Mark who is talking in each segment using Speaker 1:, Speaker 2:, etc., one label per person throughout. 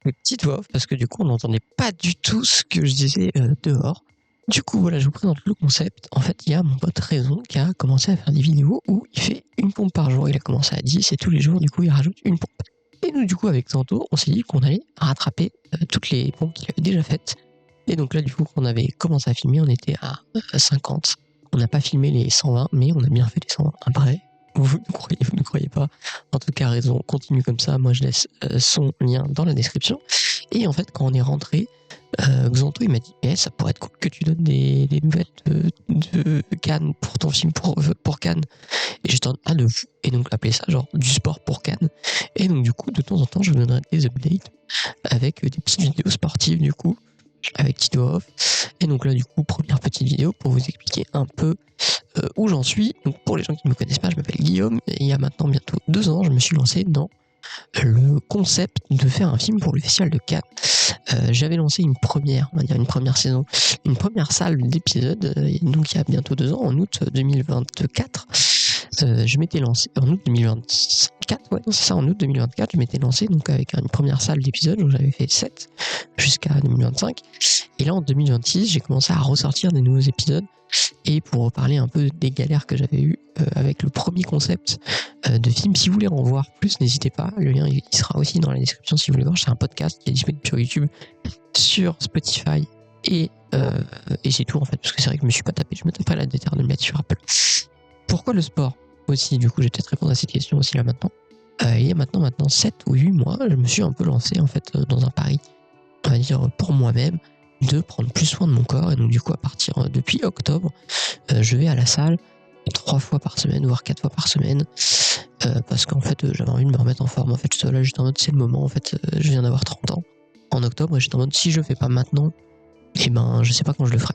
Speaker 1: petite voix off parce que du coup on n'entendait pas du tout ce que je disais dehors. Du coup voilà, je vous présente le concept. En fait, il y a mon pote Raison qui a commencé à faire des vidéos où il fait une pompe par jour. Il a commencé à 10 et tous les jours du coup il rajoute une pompe. Et nous du coup avec Zanto, on s'est dit qu'on allait rattraper toutes les pompes qu'il avait déjà faites. Et donc là du coup quand on avait commencé à filmer, on était à 50. On n'a pas filmé les 120, mais on a bien fait les 120 après. Vous ne croyez pas. En tout cas, Raison continue comme ça. Moi, je laisse son lien dans la description. Et en fait, quand on est rentré, Xanto, il m'a dit ça pourrait être cool que tu donnes des nouvelles de Cannes pour ton film pour Cannes. Et j'étais en de fou. Et donc, appeler ça genre du sport pour Cannes. Et donc, du coup, de temps en temps, je vous donnerai des updates avec des petites vidéos sportives, du coup, avec petite voix off. Et donc là, du coup, première petite vidéo pour vous expliquer un peu où j'en suis. Donc pour les gens qui ne me connaissent pas, je m'appelle Guillaume et il y a maintenant bientôt 2 ans, je me suis lancé dans le concept de faire un film pour le Festival de Cannes. J'avais lancé une première, on va dire une première saison, une première salle d'épisodes, donc il y a bientôt 2 ans, en août 2024. Je m'étais lancé en août 2024, ouais, c'est ça, en août 2024, je m'étais lancé donc avec une première salle d'épisodes, donc j'avais fait 7 jusqu'à 2025. Et là, en 2026, j'ai commencé à ressortir des nouveaux épisodes. Et pour reparler un peu des galères que j'avais eues avec le premier concept de film, si vous voulez en voir plus, n'hésitez pas. Le lien il sera aussi dans la description si vous voulez voir. C'est un podcast qui est disponible sur YouTube, sur Spotify et c'est tout en fait. Parce que c'est vrai que je me suis pas tapé. Je me taperai la déterre de me mettre sur Apple. Pourquoi le sport aussi? Du coup, je vais peut-être répondre à cette question aussi là maintenant. Il y a maintenant 7 ou 8 mois, je me suis un peu lancé en fait dans un pari, on va dire pour moi-même, de prendre plus soin de mon corps. Et donc du coup à partir depuis octobre, je vais à la salle 3 fois par semaine, voire 4 fois par semaine, parce qu'en fait j'avais envie de me remettre en forme. En fait là j'étais en mode c'est le moment, en fait je viens d'avoir 30 ans en octobre et j'étais en mode si je le fais pas maintenant, et ben je sais pas quand je le ferai.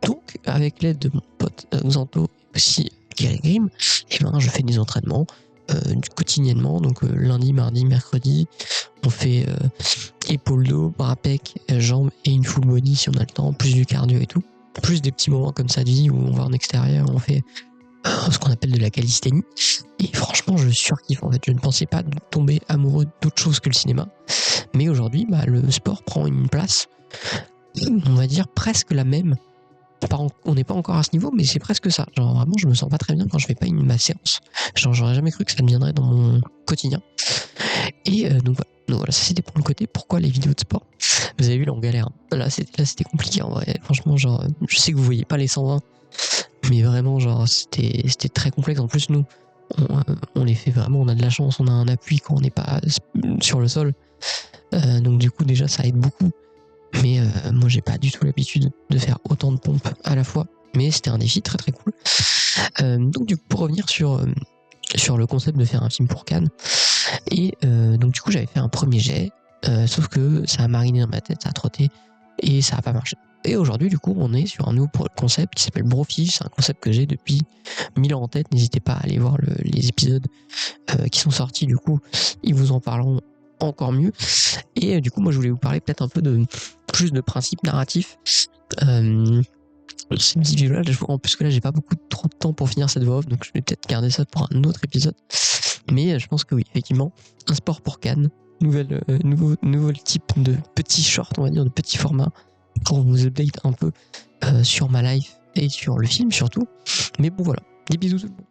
Speaker 1: Donc avec l'aide de mon pote Xanto et aussi Gary Grimm, et ben je fais des entraînements quotidiennement, donc lundi, mardi, mercredi, on fait épaule dos, bras pec, jambes et une full body si on a le temps, plus du cardio et tout, plus des petits moments comme ça de vie où on va en extérieur, on fait ce qu'on appelle de la calisthénie. Et franchement, je surkiffe en fait. Je ne pensais pas tomber amoureux d'autre chose que le cinéma, mais aujourd'hui, le sport prend une place, on va dire presque la même. On n'est pas encore à ce niveau, mais c'est presque ça. Genre vraiment, je me sens pas très bien quand je fais pas ma séance. Genre j'aurais jamais cru que ça deviendrait dans mon quotidien. Et donc voilà, ça c'était pour le côté pourquoi les vidéos de sport. Vous avez vu là on galère. Là c'était compliqué en vrai. Franchement, genre je sais que vous voyez pas les 120, mais vraiment genre c'était très complexe. En plus nous on les fait vraiment, on a de la chance, on a un appui quand on n'est pas sur le sol. Donc du coup déjà ça aide beaucoup. Mais moi j'ai pas du tout l'habitude de faire autant de pompes à la fois, mais c'était un défi très très cool. Donc du coup pour revenir sur le concept de faire un film pour Cannes, et donc du coup j'avais fait un premier jet, sauf que ça a mariné dans ma tête, ça a trotté et ça a pas marché. Et aujourd'hui du coup on est sur un nouveau concept qui s'appelle Brofish. C'est un concept que j'ai depuis 1000 ans en tête. N'hésitez pas à aller voir les épisodes qui sont sortis, du coup ils vous en parleront encore mieux. Et du coup moi je voulais vous parler peut-être un peu de plus de principes narratifs. Ces petits vidéos là, en plus que là j'ai pas trop de temps pour finir cette voix off, donc je vais peut-être garder ça pour un autre épisode. Mais je pense que oui, effectivement, un sport pour Cannes, nouveau type de petit short, on va dire, de petit format, quand on vous update un peu sur ma life et sur le film surtout. Mais bon voilà, des bisous tout le monde.